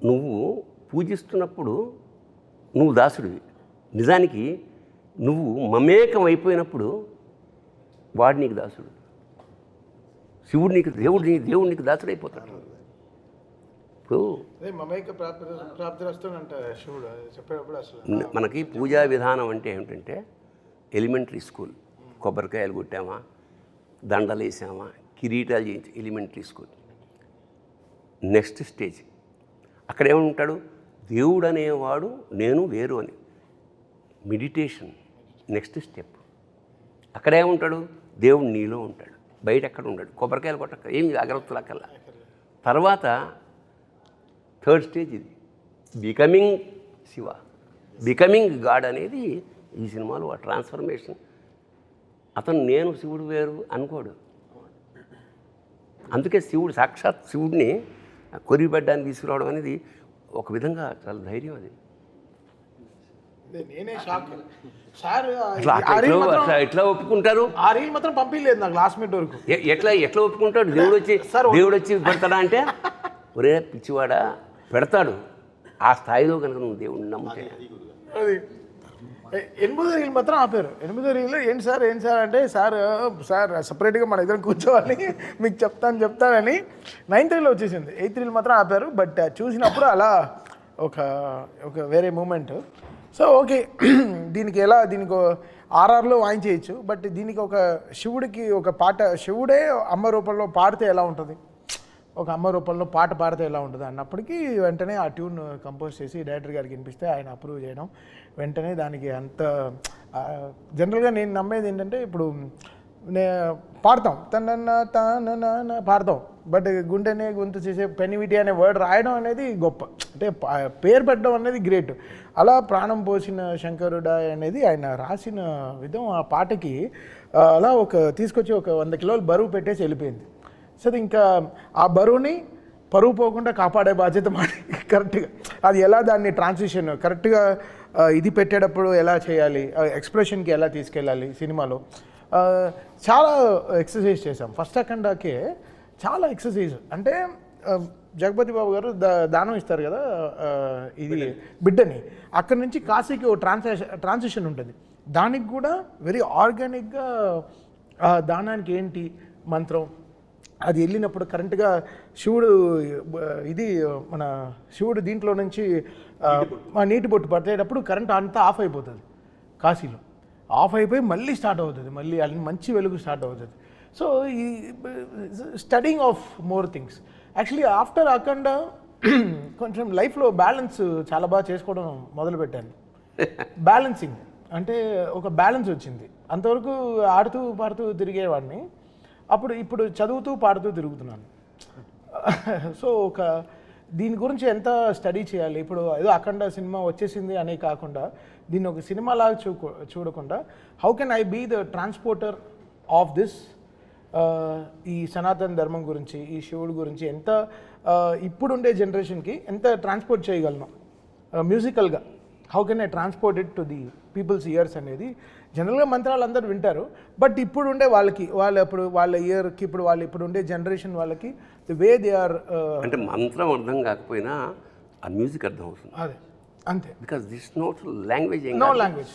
నువ్వు పూజిస్తున్నప్పుడు నువ్వు దాసుడివి. నిజానికి నువ్వు మమేకం అయిపోయినప్పుడు వాడు నీకు దాసుడు. శివుడు నీకు దేవుడు నీకు దాసుడు అయిపోతాడు. ఇప్పుడు మనకి పూజా విధానం అంటే ఏమిటంటే ఎలిమెంటరీ స్కూల్, కొబ్బరికాయలు కొట్టామా, దండలు వేసామా, కిరీటాలు చేయించి ఎలిమెంటరీ స్కూల్. నెక్స్ట్ స్టేజ్ అక్కడ ఏమంటాడు, దేవుడు అనేవాడు నేను వేరు అని. Meditation next step. అక్కడ ఏముంటాడు, దేవుడు నీలో ఉంటాడు, బయట ఎక్కడ ఉంటాడు. కొబ్బరికాయలు కొట్టక ఏమి అగరత్తులు అక్కర్లా. తర్వాత థర్డ్ స్టేజ్ ఇది, బికమింగ్ శివ, బికమింగ్ గాడ్ అనేది ఈ సినిమాలో ఆ ట్రాన్స్ఫర్మేషన్. అతను నేను శివుడు వేరు అనుకోడు. అందుకే శివుడు సాక్షాత్ శివుడిని కొరిబెడ్డానికి తీసుకురావడం అనేది ఒక విధంగా చాలా ధైర్యం. అది నేనే షాక్ సార్. ఎట్లా ఒప్పుకుంటారు? ఆ రీల్ మాత్రం పంపించలేదు నాకు లాస్ట్ మినిట్ వరకు. ఎట్లా ఒప్పుకుంటాడు? దేవుడు వచ్చి పెడతాడా అంటే, ఒరే పిచ్చివాడా పెడతాడు. ఆ స్థాయిలో కనుక నువ్వు దేవుడిని నమ్మితే. అది 8వ రీల్ మాత్రం ఆపారు. 8వ రీల్ ఏంటి సార్ అంటే, సార్ సపరేట్గా మన ఇద్దరం కూర్చోవాలి మీకు చెప్తానని 9th రీల్ వచ్చేసింది. 8th రీల్ మాత్రం ఆపారు. బట్ చూసినప్పుడు అలా ఒక వేరే మూమెంట్. సో ఓకే, దీనికి ఆర్ఆర్లో వాయించేయచ్చు. బట్ దీనికి ఒక శివుడికి ఒక పాట, శివుడే అమ్మ రూపంలో పాడితే ఎలా ఉంటుంది, ఒక అమ్మ రూపంలో పాట పాడితే ఎలా ఉంటుంది అన్నప్పటికీ వెంటనే ఆ ట్యూన్ కంపోజ్ చేసి డైరెక్టర్ గారికి వినిపిస్తే ఆయన అప్రూవ్ చేయడం, వెంటనే దానికి అంత జనరల్గా నేను నమ్మేది ఏంటంటే, ఇప్పుడు పాడతాం తన పాడతాం, బట్ గుండెనే గొంతు చేసే పెనివిటి అనే వర్డ్ రాయడం అనేది గొప్ప. అంటే పేరు పెట్టడం అనేది గ్రేట్. అలా ప్రాణం పోసిన శంకరుడా అనేది ఆయన రాసిన విధం ఆ పాటకి అలా తీసుకొచ్చి ఒక 100 కిలోలు బరువు పెట్టేసి వెళ్ళిపోయింది. సో ఇంకా ఆ బరువుని పరువు పోకుండా కాపాడే బాధ్యత మాది. కరెక్ట్గా అది ఎలా దాన్ని ట్రాన్సిషన్ కరెక్ట్గా ఇది పెట్టేటప్పుడు ఎలా చేయాలి, ఎక్స్ప్రెషన్కి ఎలా తీసుకెళ్ళాలి సినిమాలో చాలా ఎక్సర్సైజ్ చేసాం. ఫస్ట్ అఖండాకే చాలా ఎక్సర్సైజ్. అంటే జగపతి బాబు గారు దానం ఇస్తారు కదా ఇది బిడ్డని, అక్కడి నుంచి కాశీకి ఓ ట్రాన్సిషన్ ఉంటుంది. దానికి కూడా వెరీ ఆర్గానిక్గా దానానికి ఏంటి మంత్రం, అది వెళ్ళినప్పుడు కరెంట్గా శివుడు మన శివుడు దీంట్లో నుంచి నీటి బొట్టు పట్టేటప్పుడు కరెంట్ అంతా ఆఫ్ అయిపోతుంది. కాశీలో ఆఫ్ అయిపోయి మళ్ళీ స్టార్ట్ అవుతుంది, మళ్ళీ మంచి వెలుగు స్టార్ట్ అవుతుంది. సో ఈ studying of more things. Actually after Akhanda కొంచెం లైఫ్లో బ్యాలెన్స్ చాలా బాగా చేసుకోవడం మొదలుపెట్టాను. బ్యాలెన్సింగ్ అంటే ఒక బ్యాలెన్స్ వచ్చింది. అంతవరకు ఆడుతూ పాడుతూ తిరిగేవాడిని, ఇప్పుడు చదువుతూ పాడుతూ తిరుగుతున్నాను. సో దీని గురించి ఎంత స్టడీ చేయాలి. ఇప్పుడు ఏదో అఖండ సినిమా వచ్చేసింది అనే కాకుండా దీన్ని ఒక సినిమాలాగా చూడకుండా how can I be the transporter of this, ఈ సనాతన ధర్మం గురించి, ఈ శివుడి గురించి ఎంత ఇప్పుడుండే జనరేషన్కి ఎంత ట్రాన్స్పోర్ట్ చేయగలను మ్యూజికల్గా. How can I transport it to the peoples years అనేది. జనరల్గా మంత్రాలు అందరూ వింటారు, బట్ ఇప్పుడు ఉండే వాళ్ళ ఇయర్కి ఇప్పుడు ఉండే జనరేషన్ వాళ్ళకి ది వే దే ఆర్, అంటే మంత్రం అర్థం కాకపోయినా ఆ మ్యూజిక్ అర్థం అవుతుంది. అదే అంతే. Because this not language, no language.